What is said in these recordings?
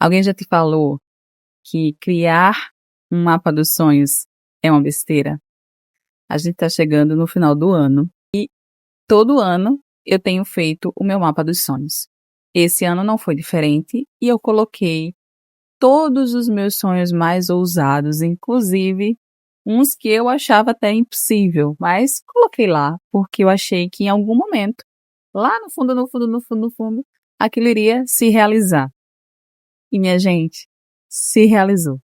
Alguém já te falou que criar um mapa dos sonhos é uma besteira? A gente está chegando no final do ano e todo ano eu tenho feito o meu mapa dos sonhos. Esse ano não foi diferente e eu coloquei todos os meus sonhos mais ousados, inclusive uns que eu achava até impossível, mas coloquei lá porque eu achei que em algum momento, lá no fundo, no fundo, aquilo iria se realizar. E minha gente, se realizou.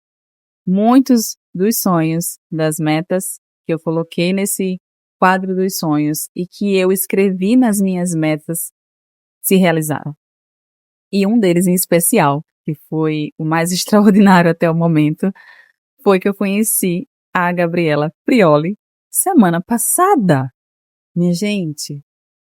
Muitos dos sonhos, das metas que eu coloquei nesse quadro dos sonhos e que eu escrevi nas minhas metas se realizaram. E um deles em especial, que foi o mais extraordinário até o momento, foi que eu conheci a Gabriela Prioli semana passada. Minha gente,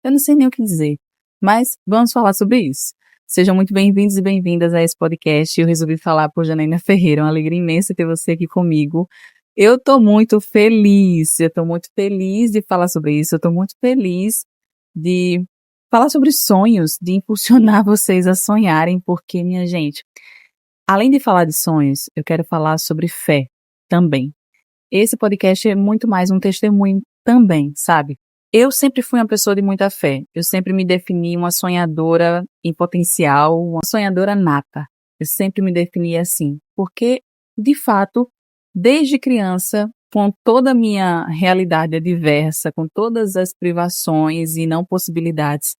eu não sei nem o que dizer, mas vamos falar sobre isso. Sejam muito bem-vindos e bem-vindas a esse podcast. Eu resolvi falar por Janaína Ferreira. É uma alegria imensa ter você aqui comigo. Eu tô muito feliz de falar sobre isso. Eu tô muito feliz de falar sobre sonhos, de impulsionar vocês a sonharem, porque, minha gente, além de falar de sonhos, eu quero falar sobre fé também. Esse podcast é muito mais um testemunho também, sabe? Eu sempre fui uma pessoa de muita fé. Eu sempre me defini uma sonhadora em potencial, uma sonhadora nata. Eu sempre me defini assim, porque, de fato, desde criança, com toda a minha realidade adversa, com todas as privações e não possibilidades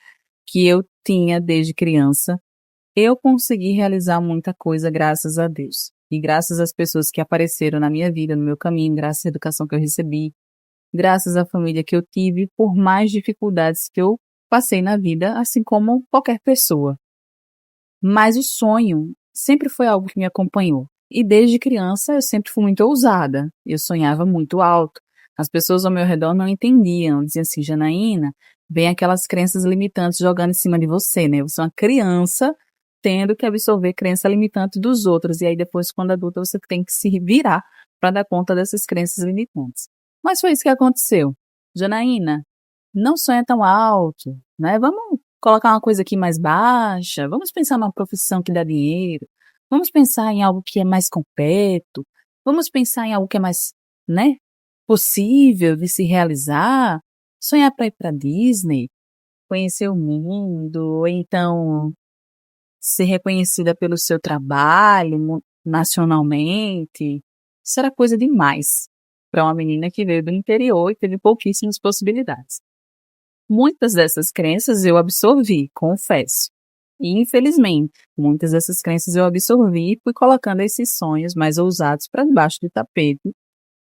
que eu tinha desde criança, eu consegui realizar muita coisa graças a Deus. E graças às pessoas que apareceram na minha vida, no meu caminho, graças à educação que eu recebi, graças à família que eu tive, por mais dificuldades que eu passei na vida, assim como qualquer pessoa. Mas o sonho sempre foi algo que me acompanhou. E desde criança eu sempre fui muito ousada. Eu sonhava muito alto. As pessoas ao meu redor não entendiam. Diziam assim, Janaína, vem aquelas crenças limitantes jogando em cima de você, né? Você é uma criança tendo que absorver crença limitante dos outros. E aí depois, quando adulta, você tem que se virar para dar conta dessas crenças limitantes. Mas foi isso que aconteceu. Janaína, não sonha tão alto, né? Vamos colocar uma coisa aqui mais baixa, vamos pensar numa profissão que dá dinheiro, vamos pensar em algo que é mais completo, vamos pensar em algo que é mais, né, possível de se realizar, sonhar para ir para Disney, conhecer o mundo, ou então ser reconhecida pelo seu trabalho nacionalmente. Isso era coisa demais para uma menina que veio do interior e teve pouquíssimas possibilidades. Muitas dessas crenças eu absorvi, confesso. E, infelizmente, muitas dessas crenças eu absorvi e fui colocando esses sonhos mais ousados para debaixo do tapete,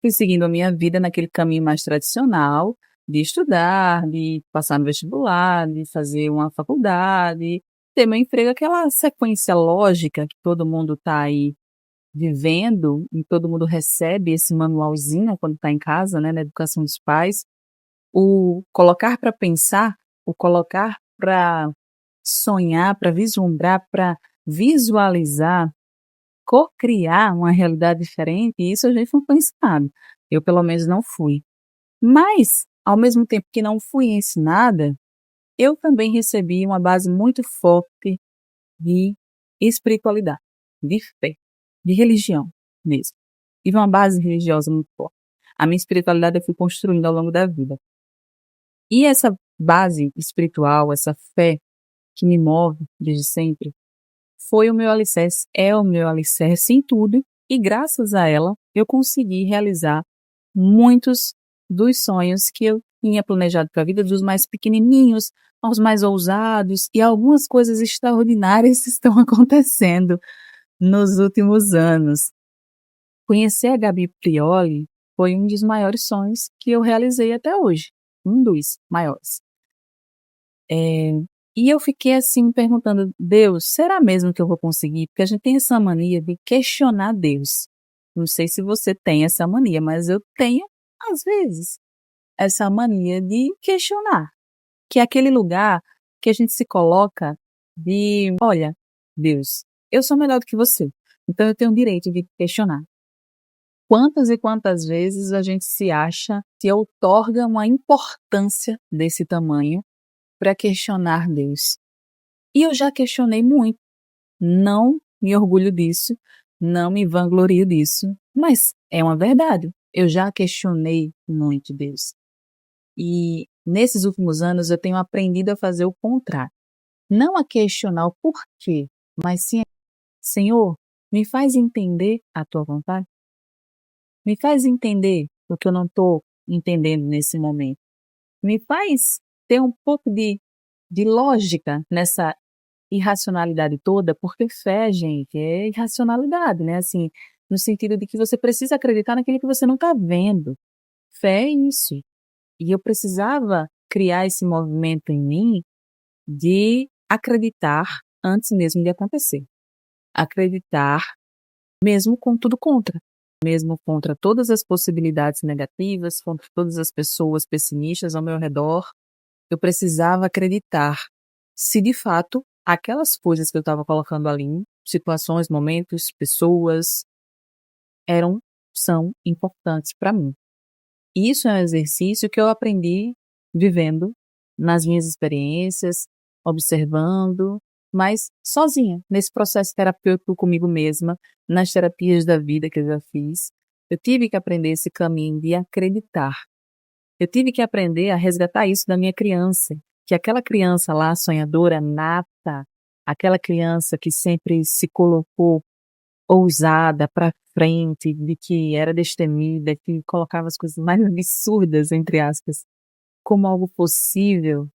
fui seguindo a minha vida naquele caminho mais tradicional de estudar, de passar no vestibular, de fazer uma faculdade, ter meu emprego, aquela sequência lógica que todo mundo está aí vivendo, e todo mundo recebe esse manualzinho quando está em casa, né, na educação dos pais. O colocar para pensar, o colocar para sonhar, para vislumbrar, para visualizar, co-criar uma realidade diferente, isso a gente não foi ensinado. Eu, pelo menos, não fui. Mas, ao mesmo tempo que não fui ensinada, eu também recebi uma base muito forte de espiritualidade, de fé, de religião mesmo. Tive uma base religiosa muito forte. A minha espiritualidade eu fui construindo ao longo da vida. E essa base espiritual, essa fé que me move desde sempre, foi o meu alicerce, é o meu alicerce em tudo, e graças a ela eu consegui realizar muitos dos sonhos que eu tinha planejado para a vida, dos mais pequenininhos aos mais ousados, e algumas coisas extraordinárias estão acontecendo nos últimos anos. Conhecer a Gabi Prioli foi um dos maiores sonhos que eu realizei até hoje, um dos maiores. E eu fiquei assim me perguntando, Deus, será mesmo que eu vou conseguir? Porque a gente tem essa mania de questionar Deus. Não sei se você tem essa mania, mas eu tenho, às vezes, essa mania de questionar. Que é aquele lugar que a gente se coloca de, olha, Deus, eu sou melhor do que você, então eu tenho o direito de questionar. Quantas e quantas vezes a gente se acha, se outorga uma importância desse tamanho para questionar Deus. E eu já questionei muito, não me orgulho disso, não me vanglorio disso, mas é uma verdade. Eu já questionei muito Deus. E nesses últimos anos eu tenho aprendido a fazer o contrário. Não a questionar o porquê, mas sim, Senhor, me faz entender a tua vontade. Me faz entender o que eu não estou entendendo nesse momento. Me faz ter um pouco de lógica nessa irracionalidade toda, porque fé, gente, é irracionalidade, né? Assim, no sentido de que você precisa acreditar naquilo que você não está vendo. Fé é isso. E eu precisava criar esse movimento em mim de acreditar antes mesmo de acontecer. Acreditar mesmo com tudo contra. Mesmo contra todas as possibilidades negativas, contra todas as pessoas pessimistas ao meu redor, eu precisava acreditar se de fato aquelas coisas que eu estava colocando ali, situações, momentos, pessoas, são importantes para mim. Isso é um exercício que eu aprendi vivendo nas minhas experiências, observando, mas sozinha, nesse processo terapêutico comigo mesma, nas terapias da vida que eu já fiz. Eu tive que aprender esse caminho de acreditar. Eu tive que aprender a resgatar isso da minha criança, que aquela criança lá, sonhadora, nata, aquela criança que sempre se colocou ousada para frente, de que era destemida, que colocava as coisas mais absurdas, entre aspas, como algo possível,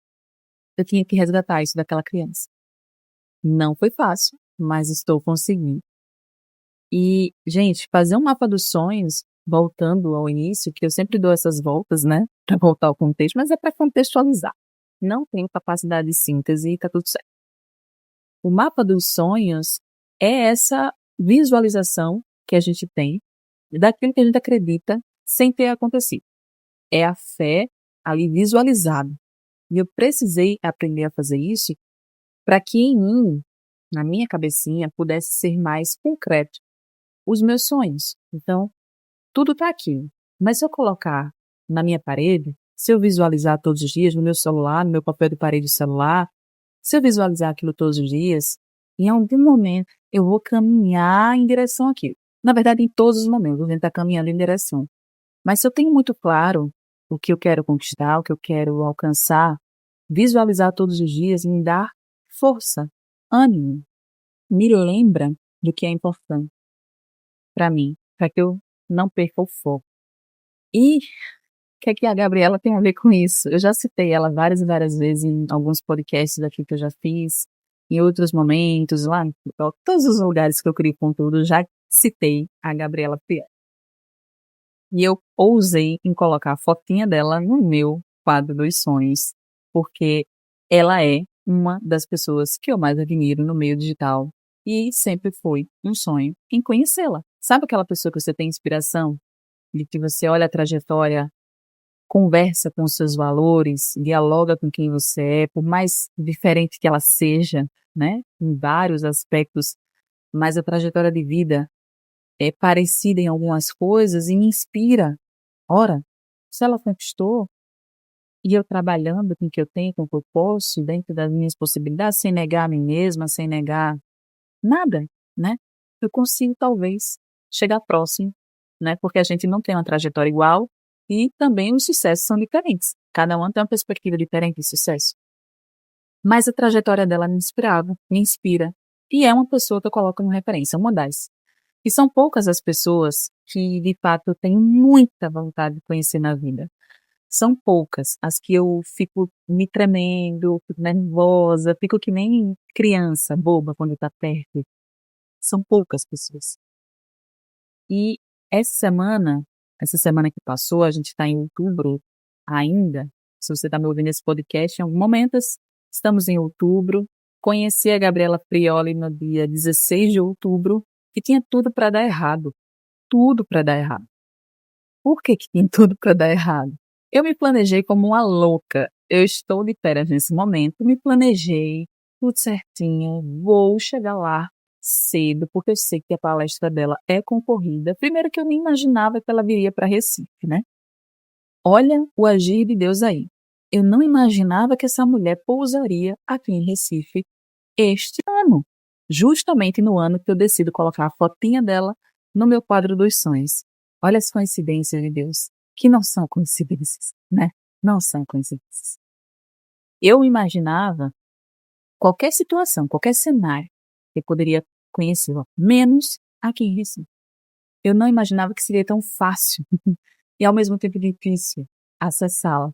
eu tinha que resgatar isso daquela criança. Não foi fácil, mas estou conseguindo. E, gente, fazer um mapa dos sonhos, voltando ao início, que eu sempre dou essas voltas, né, para voltar ao contexto, mas é para contextualizar. Não tenho capacidade de síntese e tá tudo certo. O mapa dos sonhos é essa visualização que a gente tem daquilo que a gente acredita sem ter acontecido. É a fé ali visualizada. E eu precisei aprender a fazer isso para que em mim, na minha cabecinha, pudesse ser mais concreto os meus sonhos. Então, tudo está aqui. Mas se eu colocar na minha parede, se eu visualizar todos os dias no meu celular, no meu papel de parede do celular, se eu visualizar aquilo todos os dias, em algum momento eu vou caminhar em direção àquilo. Na verdade, em todos os momentos, a gente está caminhando em direção. Mas se eu tenho muito claro o que eu quero conquistar, o que eu quero alcançar, visualizar todos os dias me dá força, ânimo, me lembra do que é importante para mim, para que eu não perca o foco. E o que a Gabriela tem a ver com isso? Eu já citei ela várias e várias vezes em alguns podcasts daqui que eu já fiz, em outros momentos, lá em todos os lugares que eu crio conteúdo, eu já citei a Gabriela Prioli. E eu ousei em colocar a fotinha dela no meu quadro dos sonhos, porque ela é uma das pessoas que eu mais admiro no meio digital e sempre foi um sonho em conhecê-la. Sabe aquela pessoa que você tem inspiração, de que você olha a trajetória, conversa com os seus valores, dialoga com quem você é, por mais diferente que ela seja, né, em vários aspectos, mas a trajetória de vida é parecida em algumas coisas e me inspira. Ora, se ela conquistou, e eu trabalhando com o que eu tenho, com o que eu posso, dentro das minhas possibilidades, sem negar a mim mesma, sem negar nada, né? Eu consigo talvez chegar próximo, né? Porque a gente não tem uma trajetória igual e também os sucessos são diferentes. Cada um tem uma perspectiva diferente de sucesso. Mas a trajetória dela me inspirava, me inspira. E é uma pessoa que eu coloco como referência, uma das. E são poucas as pessoas que, de fato, eu tenho muita vontade de conhecer na vida. São poucas as que eu fico me tremendo, fico nervosa, fico que nem criança, boba, quando está perto. São poucas pessoas. E essa semana que passou, a gente está em outubro ainda. Se você está me ouvindo esse podcast, em algum momento, estamos em outubro. Conheci a Gabriela Prioli no dia 16 de outubro, que tinha tudo para dar errado. Tudo para dar errado. Por que tinha tudo para dar errado? Eu me planejei como uma louca. Eu estou de férias nesse momento, me planejei, tudo certinho, vou chegar lá cedo, porque eu sei que a palestra dela é concorrida. Primeiro que eu nem imaginava que ela viria para Recife, né? Olha o agir de Deus aí. Eu não imaginava que essa mulher pousaria aqui em Recife este ano. justamente no ano que eu decido colocar a fotinha dela no meu quadro dos sonhos. Olha as coincidências de Deus, que não são coincidências, né? Não são coincidências. Eu imaginava qualquer situação, qualquer cenário que eu poderia conhecê-la, menos aqui em Recife. Eu não imaginava que seria tão fácil e ao mesmo tempo difícil acessá-la.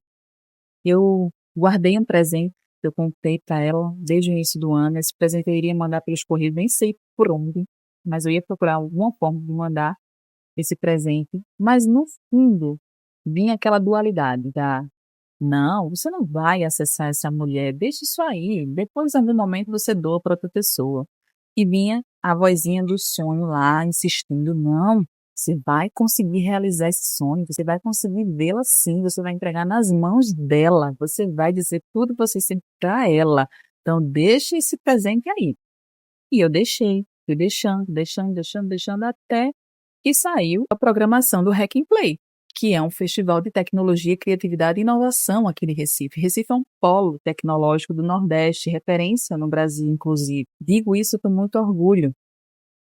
Eu guardei um presente, eu contei para ela desde o início do ano, esse presente eu iria mandar pelos correios, nem sei por onde, mas eu ia procurar alguma forma de mandar esse presente, mas no fundo vinha aquela dualidade da: "Não, você não vai acessar essa mulher, deixa isso aí, depois em algum momento você doa para outra pessoa". E vinha a vozinha do sonho lá insistindo: "Não, você vai conseguir realizar esse sonho, você vai conseguir vê-la sim, você vai entregar nas mãos dela, você vai dizer tudo que você sente pra ela, então deixa esse presente aí". E eu deixei, fui deixando até que saiu a programação do Hack and Play, que é um festival de tecnologia, criatividade e inovação aqui de Recife. Recife é um polo tecnológico do Nordeste, referência no Brasil, inclusive. Digo isso com muito orgulho.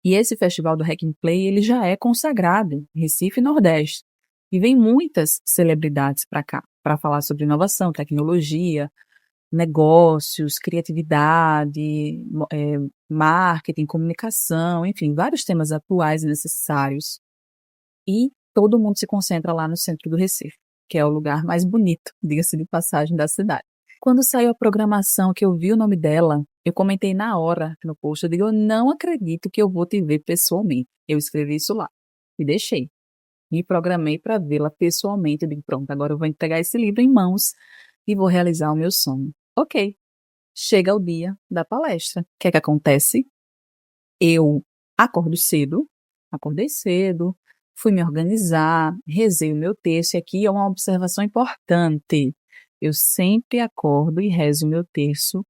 E esse festival do Hack and Play, ele já é consagrado em Recife e Nordeste. E vem muitas celebridades para cá, para falar sobre inovação, tecnologia, negócios, criatividade, marketing, comunicação, enfim, vários temas atuais e necessários. E todo mundo se concentra lá no centro do Recife, que é o lugar mais bonito, diga-se de passagem, da cidade. Quando saiu a programação, que eu vi o nome dela, eu comentei na hora no post, eu digo: "Eu não acredito que eu vou te ver pessoalmente". Eu escrevi isso lá e deixei. Me programei para vê-la pessoalmente, eu digo: "Pronto, agora eu vou entregar esse livro em mãos e vou realizar o meu sonho". Ok, chega o dia da palestra. O que é que acontece? Eu acordo cedo, acordei cedo, fui me organizar, rezei o meu texto, e aqui é uma observação importante. Eu sempre acordo e rezo o meu terço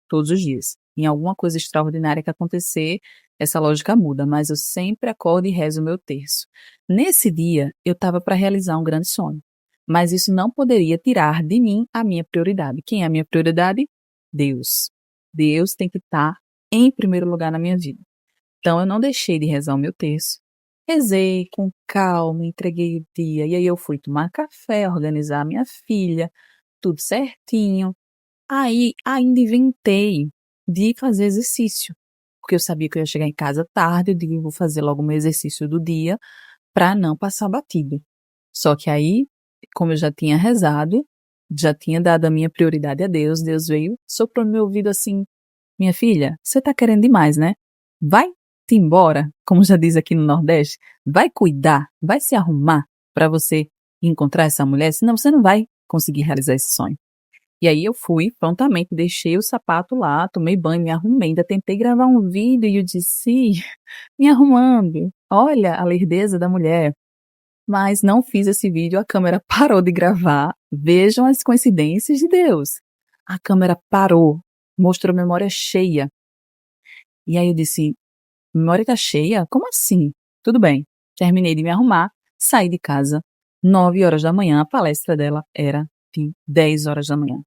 todos os dias. Em alguma coisa extraordinária que acontecer, essa lógica muda, mas eu sempre acordo e rezo o meu terço. Nesse dia, eu estava para realizar um grande sonho, mas isso não poderia tirar de mim a minha prioridade. Quem é a minha prioridade? Deus. Deus tem que estar em primeiro lugar na minha vida. Então eu não deixei de rezar o meu terço. Rezei com calma, entreguei o dia, e aí eu fui tomar café, organizar a minha filha, tudo certinho. Aí ainda inventei de fazer exercício, porque eu sabia que eu ia chegar em casa tarde, eu digo: "Eu vou fazer logo o meu exercício do dia, para não passar batido". Só que aí, como eu já tinha rezado, já tinha dado a minha prioridade a Deus, Deus veio, soprou no meu ouvido assim: "Minha filha, você tá querendo demais, né? Vai-te embora", como já diz aqui no Nordeste, vai cuidar, vai se arrumar para você encontrar essa mulher, senão você não vai conseguir realizar esse sonho. E aí eu fui prontamente, deixei o sapato lá, tomei banho, me arrumei, ainda tentei gravar um vídeo e eu disse: me arrumando, olha a lerdeza da mulher". Mas não fiz esse vídeo, a câmera parou de gravar. Vejam as coincidências de Deus. A câmera parou, mostrou memória cheia. E aí eu disse: "Memória tá cheia? Como assim?". Tudo bem, terminei de me arrumar, saí de casa, 9 horas da manhã, a palestra dela era de 10 horas da manhã.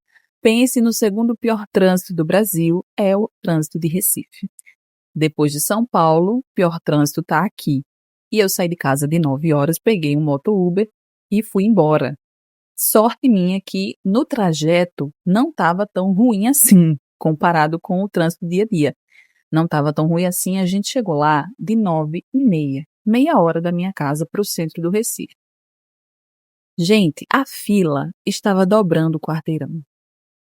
Pense no segundo pior trânsito do Brasil, é o trânsito de Recife. Depois de São Paulo, o pior trânsito está aqui. E eu saí de casa de 9 horas, peguei um moto Uber e fui embora. Sorte minha que no trajeto não estava tão ruim assim, comparado com o trânsito dia a dia. Não estava tão ruim assim, a gente chegou lá de 9h30, meia hora da minha casa para o centro do Recife. Gente, a fila estava dobrando o quarteirão.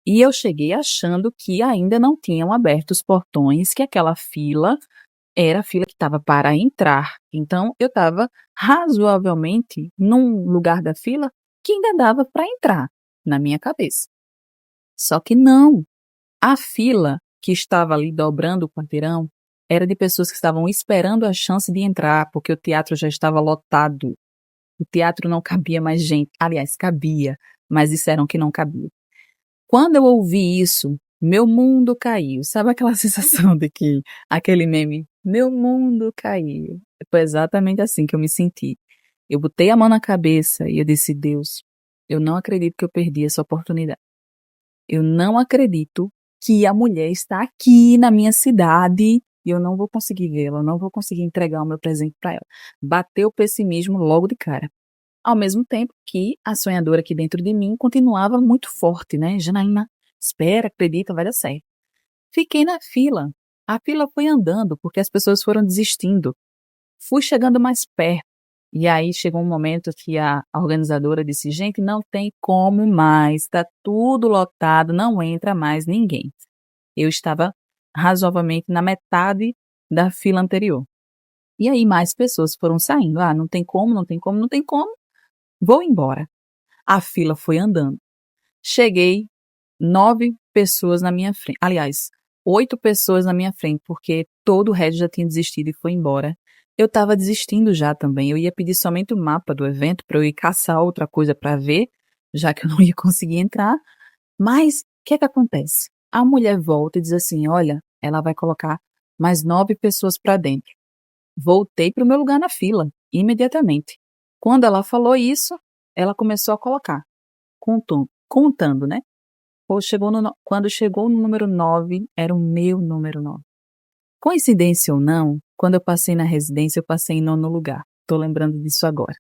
E eu cheguei achando que ainda não tinham aberto os portões, que aquela fila era a fila que estava para entrar. Então eu estava razoavelmente num lugar da fila que ainda dava para entrar, na minha cabeça. Só que não. A fila que estava ali dobrando o quarteirão era de pessoas que estavam esperando a chance de entrar, porque o teatro já estava lotado. O teatro não cabia mais gente. Aliás, cabia, mas disseram que não cabia. Quando eu ouvi isso, meu mundo caiu. Sabe aquela sensação de que aquele meme, meu mundo caiu? Foi exatamente assim que eu me senti. Eu botei a mão na cabeça e eu disse: Deus, eu não acredito que eu perdi essa oportunidade. Eu não acredito que a mulher está aqui na minha cidade e eu não vou conseguir vê-la, eu não vou conseguir entregar o meu presente para ela. Bateu o pessimismo logo de cara. Ao mesmo tempo que a sonhadora aqui dentro de mim continuava muito forte, né? Janaína, espera, acredita, vai dar certo. Fiquei na fila. A fila foi andando porque as pessoas foram desistindo. Fui chegando mais perto. E aí chegou um momento que a organizadora disse: gente, não tem como mais, está tudo lotado, não entra mais ninguém. Eu estava razoavelmente na metade da fila anterior. E aí mais pessoas foram saindo. Ah, não tem como, não tem como, não tem como. Vou embora. A fila foi andando. Cheguei, 9 pessoas na minha frente. Aliás, 8 pessoas na minha frente, porque todo o resto já tinha desistido e foi embora. Eu estava desistindo já também. Eu ia pedir somente o mapa do evento para eu ir caçar outra coisa para ver, já que eu não ia conseguir entrar. Mas o que é que acontece? A mulher volta e diz assim: olha, ela vai colocar mais 9 pessoas para dentro. Voltei para o meu lugar na fila, imediatamente. Quando ela falou isso, ela começou a colocar, contando, né? Quando chegou no número 9, era o meu número 9. Coincidência ou não, quando eu passei na residência, eu passei em 9º lugar. Estou lembrando disso agora.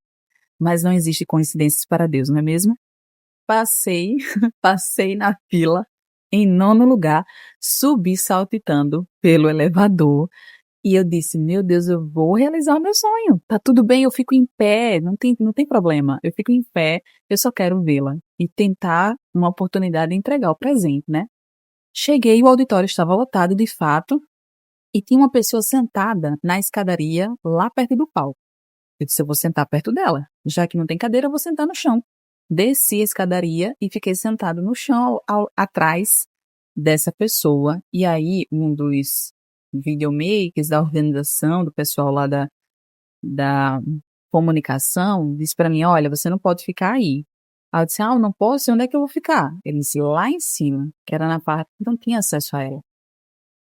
Mas não existe coincidências para Deus, não é mesmo? Passei, passei na fila em 9º lugar, subi saltitando pelo elevador e eu disse: meu Deus, eu vou realizar o meu sonho. Tá tudo bem, eu fico em pé, não tem problema. Eu fico em pé, eu só quero vê-la e tentar uma oportunidade de entregar o presente, né? Cheguei, o auditório estava lotado de fato e tinha uma pessoa sentada na escadaria lá perto do palco. Eu disse: eu vou sentar perto dela. Já que não tem cadeira, eu vou sentar no chão. Desci a escadaria e fiquei sentado no chão atrás dessa pessoa. E aí, um dos videomakers da organização, do pessoal lá da comunicação, disse para mim: olha, você não pode ficar aí. Aí eu disse: ah, eu não posso? E onde é que eu vou ficar? Ele disse: lá em cima, que era na parte que não tinha acesso a ela.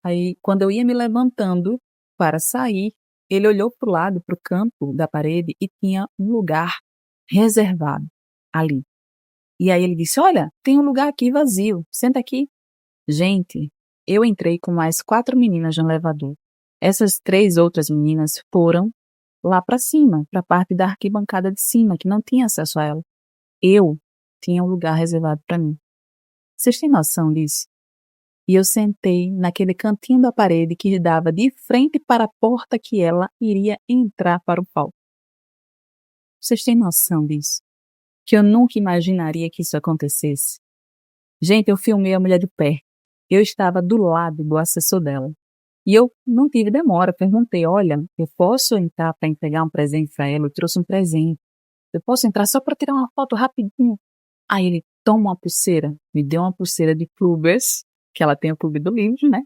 Aí, quando eu ia me levantando para sair, ele olhou para o lado, para o canto da parede, e tinha um lugar reservado ali. E aí ele disse: olha, tem um lugar aqui vazio, senta aqui. Gente, eu entrei com mais 4 meninas no elevador. Essas 3 outras meninas foram lá para cima, para a parte da arquibancada de cima, que não tinha acesso a ela. Eu tinha um lugar reservado para mim. Vocês têm noção disso? E eu sentei naquele cantinho da parede que dava de frente para a porta que ela iria entrar para o palco. Vocês têm noção disso? Que eu nunca imaginaria que isso acontecesse. Gente, eu filmei a mulher de pé. Eu estava do lado do assessor dela. E eu não tive demora, perguntei: olha, eu posso entrar para entregar um presente para ela? Eu trouxe um presente. Eu posso entrar só para tirar uma foto rapidinho? Aí ele: toma uma pulseira. Me deu uma pulseira de clubbers, que ela tem o clube do livro, né?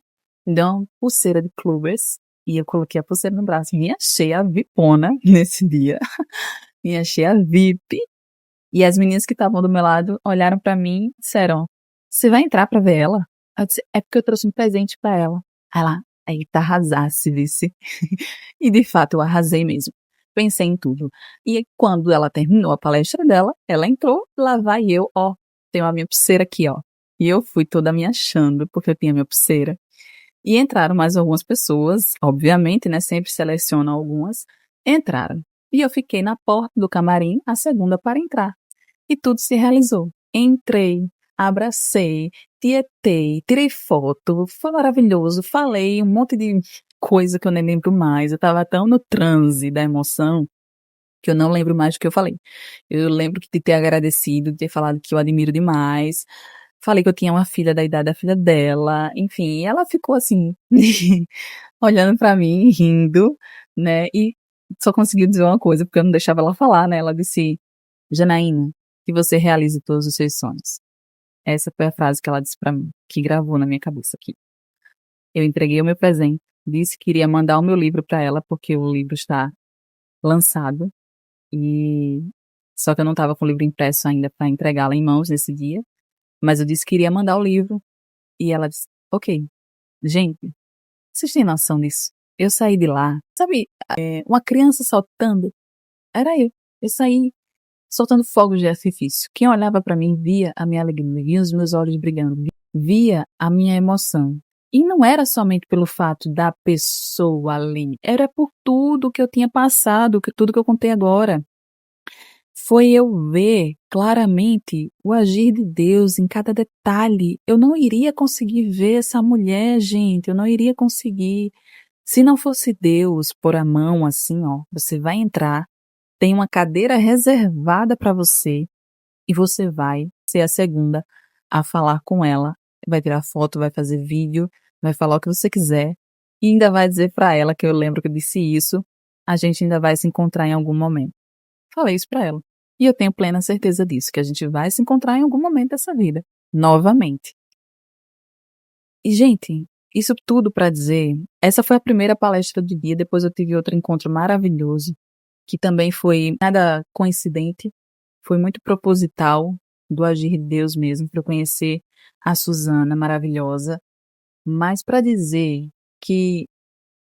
Me deu uma pulseira de clubbers e eu coloquei a pulseira no braço. Me achei a VIPona nesse dia. Me achei a VIP. E as meninas que estavam do meu lado olharam para mim e disseram: você vai entrar para ver ela? Eu disse: é porque eu trouxe um presente para ela. Aí tá, arrasasse, disse. E de fato eu arrasei mesmo. Pensei em tudo. E quando ela terminou a palestra dela, ela entrou, lá vai eu, ó, tenho a minha pulseira aqui, ó. E eu fui toda me achando, porque eu tinha minha pulseira. E entraram mais algumas pessoas, obviamente, né, sempre selecionam algumas, entraram. E eu fiquei na porta do camarim, a segunda para entrar. E tudo se realizou. Entrei, abracei, tietei, tirei foto, foi maravilhoso, falei um monte de coisa que eu nem lembro mais. Eu estava tão no transe da emoção que eu não lembro mais do que eu falei. Eu lembro de ter agradecido, de ter falado que eu admiro demais. Falei que eu tinha uma filha da idade da filha dela, enfim, ela ficou assim, olhando pra mim, rindo, né, e só conseguiu dizer uma coisa, porque eu não deixava ela falar, né, ela disse: Janaína, que você realize todos os seus sonhos. Essa foi a frase que ela disse pra mim, que gravou na minha cabeça aqui. Eu entreguei o meu presente, disse que iria mandar o meu livro pra ela, porque o livro está lançado, e só que eu não estava com o livro impresso ainda para entregá-la em mãos nesse dia, mas eu disse que iria mandar o livro, e ela disse: ok. Gente, vocês têm noção disso? Eu saí de lá, sabe, uma criança saltando, era eu. Eu saí soltando fogos de artifício. Quem olhava para mim via a minha alegria, via os meus olhos brilhando, via a minha emoção. E não era somente pelo fato da pessoa ali, era por tudo que eu tinha passado, tudo que eu contei agora. Foi eu ver claramente o agir de Deus em cada detalhe. Eu não iria conseguir ver essa mulher, gente, eu não iria conseguir. Se não fosse Deus pôr a mão assim, ó, você vai entrar, tem uma cadeira reservada para você e você vai ser a segunda a falar com ela. Vai tirar foto, vai fazer vídeo, vai falar o que você quiser e ainda vai dizer para ela que eu lembro que eu disse isso. A gente ainda vai se encontrar em algum momento. Falei isso pra ela. E eu tenho plena certeza disso, que a gente vai se encontrar em algum momento dessa vida, novamente. E, gente, isso tudo pra dizer, essa foi a primeira palestra do dia, depois eu tive outro encontro maravilhoso, que também foi nada coincidente, foi muito proposital do agir de Deus mesmo, para eu conhecer a Suzana maravilhosa, mas para dizer que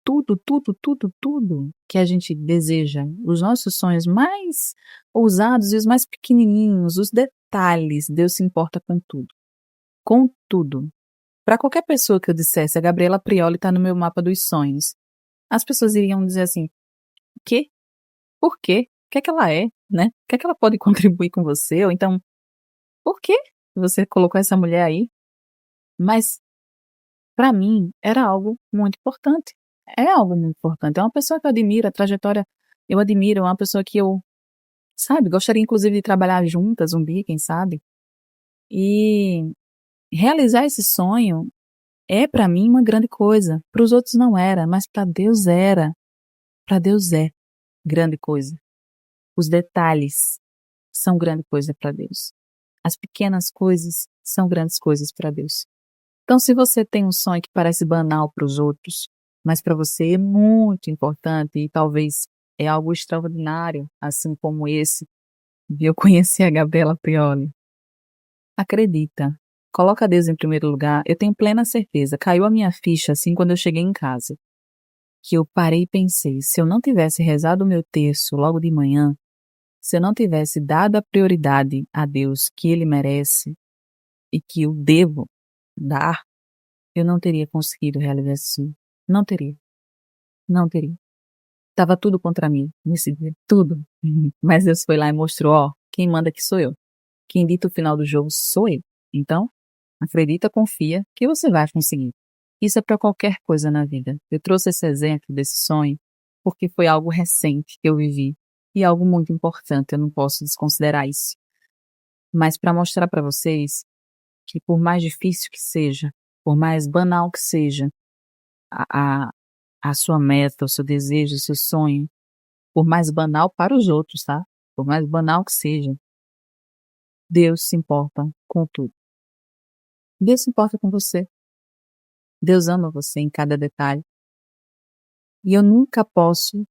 tudo que a gente deseja, os nossos sonhos mais ousados e os mais pequenininhos, os detalhes, Deus se importa com tudo. Com tudo. Para qualquer pessoa que eu dissesse, a Gabriela Prioli está no meu mapa dos sonhos, as pessoas iriam dizer assim, quê? Por quê? O que é que ela é, né? O que é que ela pode contribuir com você? Ou então, por que você colocou essa mulher aí? Mas, para mim, era algo muito importante. É algo muito importante. É uma pessoa que eu admiro, a trajetória eu admiro, é uma pessoa que eu, sabe, gostaria inclusive de trabalhar juntas um dia, quem sabe. E realizar esse sonho é para mim uma grande coisa. Para os outros não era, mas para Deus era. Para Deus é grande coisa. Os detalhes são grande coisa para Deus. As pequenas coisas são grandes coisas para Deus. Então, se você tem um sonho que parece banal para os outros, mas para você é muito importante e talvez é algo extraordinário, assim como esse, de eu conhecer a Gabriela Prioli. Acredita, coloca Deus em primeiro lugar, eu tenho plena certeza, caiu a minha ficha assim quando eu cheguei em casa, que eu parei e pensei, se eu não tivesse rezado o meu terço logo de manhã, se eu não tivesse dado a prioridade a Deus que Ele merece e que eu devo dar, eu não teria conseguido realizar esse sonho. Não teria. Não teria. Tava tudo contra mim nesse dia. Tudo. Mas Deus foi lá e mostrou, ó, quem manda aqui sou eu. Quem dita o final do jogo sou eu. Então, acredita, confia que você vai conseguir. Isso é para qualquer coisa na vida. Eu trouxe esse exemplo desse sonho porque foi algo recente que eu vivi e algo muito importante, eu não posso desconsiderar isso. Mas para mostrar para vocês que por mais difícil que seja, por mais banal que seja, a, a, a sua meta, o seu desejo, o seu sonho, por mais banal para os outros, tá? Por mais banal que seja, Deus se importa com tudo. Deus se importa com você. Deus ama você em cada detalhe. E eu nunca posso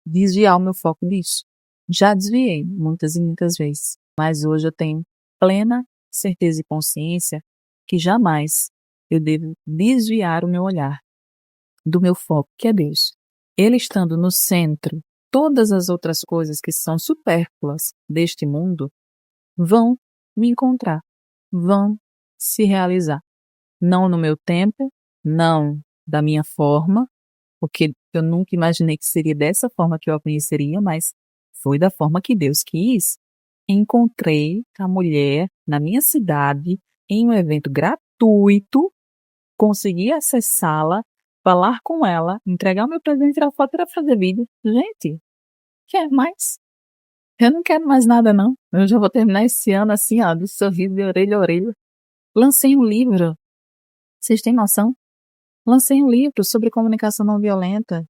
desviar o meu foco disso. Já desviei muitas e muitas vezes, mas hoje eu tenho plena certeza e consciência que jamais eu devo desviar o meu olhar do meu foco, que é Deus. Ele estando no centro, todas as outras coisas que são supérfluas deste mundo vão me encontrar, vão se realizar. Não no meu tempo, não da minha forma, porque eu nunca imaginei que seria dessa forma que eu a conheceria, mas foi da forma que Deus quis. Encontrei a mulher na minha cidade, em um evento gratuito, consegui acessá-la, falar com ela, entregar o meu presente, tirar foto e fazer vídeo. Gente, quer mais? Eu não quero mais nada, não. Eu já vou terminar esse ano assim, ó, do sorriso de orelha a orelha. Lancei um livro. Vocês têm noção? Lancei um livro sobre comunicação não violenta,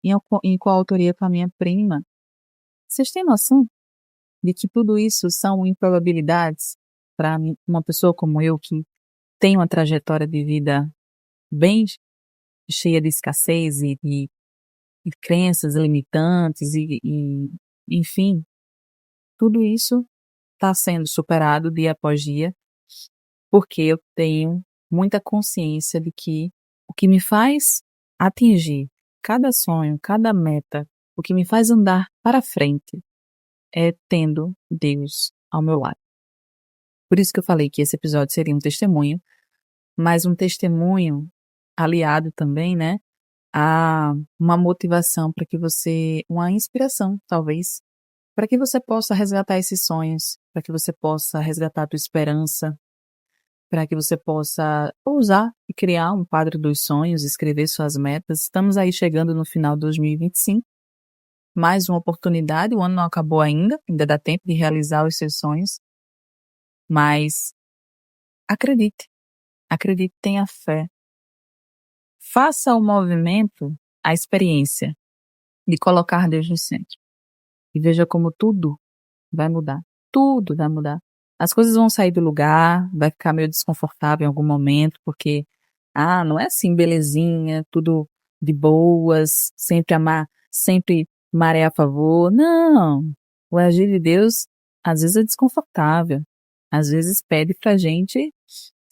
em coautoria com a minha prima. Vocês têm noção de que tudo isso são improbabilidades para uma pessoa como eu, que tem uma trajetória de vida bem cheia de escassez e crenças limitantes enfim, tudo isso está sendo superado dia após dia, porque eu tenho muita consciência de que o que me faz atingir cada sonho, cada meta, o que me faz andar para frente é tendo Deus ao meu lado. Por isso que eu falei que esse episódio seria um testemunho, mas um testemunho aliado também, né, a uma motivação para que você uma inspiração, talvez, para que você possa resgatar esses sonhos, para que você possa resgatar a tua esperança, para que você possa ousar e criar um quadro dos sonhos, escrever suas metas. Estamos aí chegando no final de 2025, mais uma oportunidade, o ano não acabou ainda dá tempo de realizar os seus sonhos, mas acredite, acredite, tenha fé. Faça o movimento, a experiência de colocar Deus no centro. E veja como tudo vai mudar. Tudo vai mudar. As coisas vão sair do lugar, vai ficar meio desconfortável em algum momento, porque, não é assim, belezinha, tudo de boas, sempre amar, sempre maré a favor. Não! O agir de Deus, às vezes é desconfortável. Às vezes pede pra gente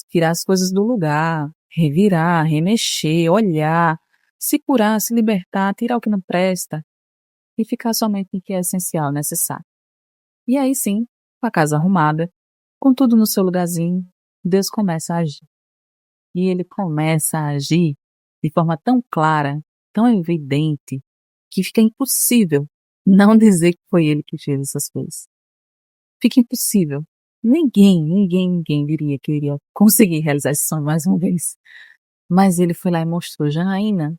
tirar as coisas do lugar, revirar, remexer, olhar, se curar, se libertar, tirar o que não presta e ficar somente no que é essencial, necessário. E aí sim, com a casa arrumada, com tudo no seu lugarzinho, Deus começa a agir. E Ele começa a agir de forma tão clara, tão evidente, que fica impossível não dizer que foi Ele que fez essas coisas. Fica impossível. Ninguém diria que eu iria conseguir realizar esse sonho mais uma vez. Mas Ele foi lá e mostrou: Janaína,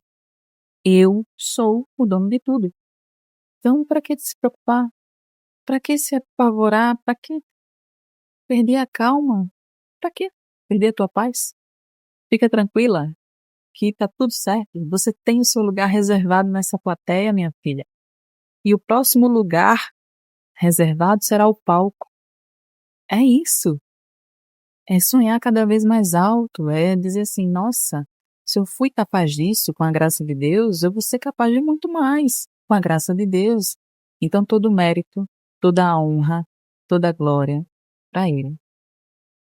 eu sou o dono de tudo. Então, para que se preocupar? Para que se apavorar? Para que perder a calma? Para que perder a tua paz? Fica tranquila, que tá tudo certo. Você tem o seu lugar reservado nessa plateia, minha filha. E o próximo lugar reservado será o palco. É isso. É sonhar cada vez mais alto. É dizer assim, nossa, se eu fui capaz disso com a graça de Deus, eu vou ser capaz de muito mais com a graça de Deus. Então todo o mérito, toda a honra, toda a glória para Ele.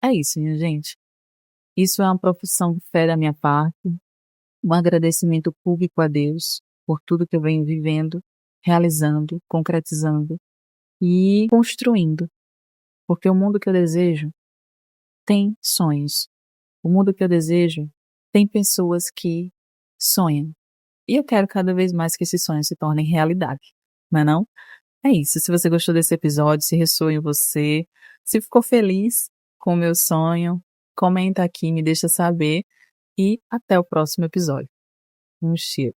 É isso, minha gente. Isso é uma profissão de fé da minha parte, um agradecimento público a Deus por tudo que eu venho vivendo, realizando, concretizando e construindo. Porque o mundo que eu desejo tem sonhos. O mundo que eu desejo tem pessoas que sonham. E eu quero cada vez mais que esses sonhos se tornem realidade. Não é não? É isso. Se você gostou desse episódio, se ressoou em você, se ficou feliz com o meu sonho, comenta aqui, me deixa saber. E até o próximo episódio. Um cheiro.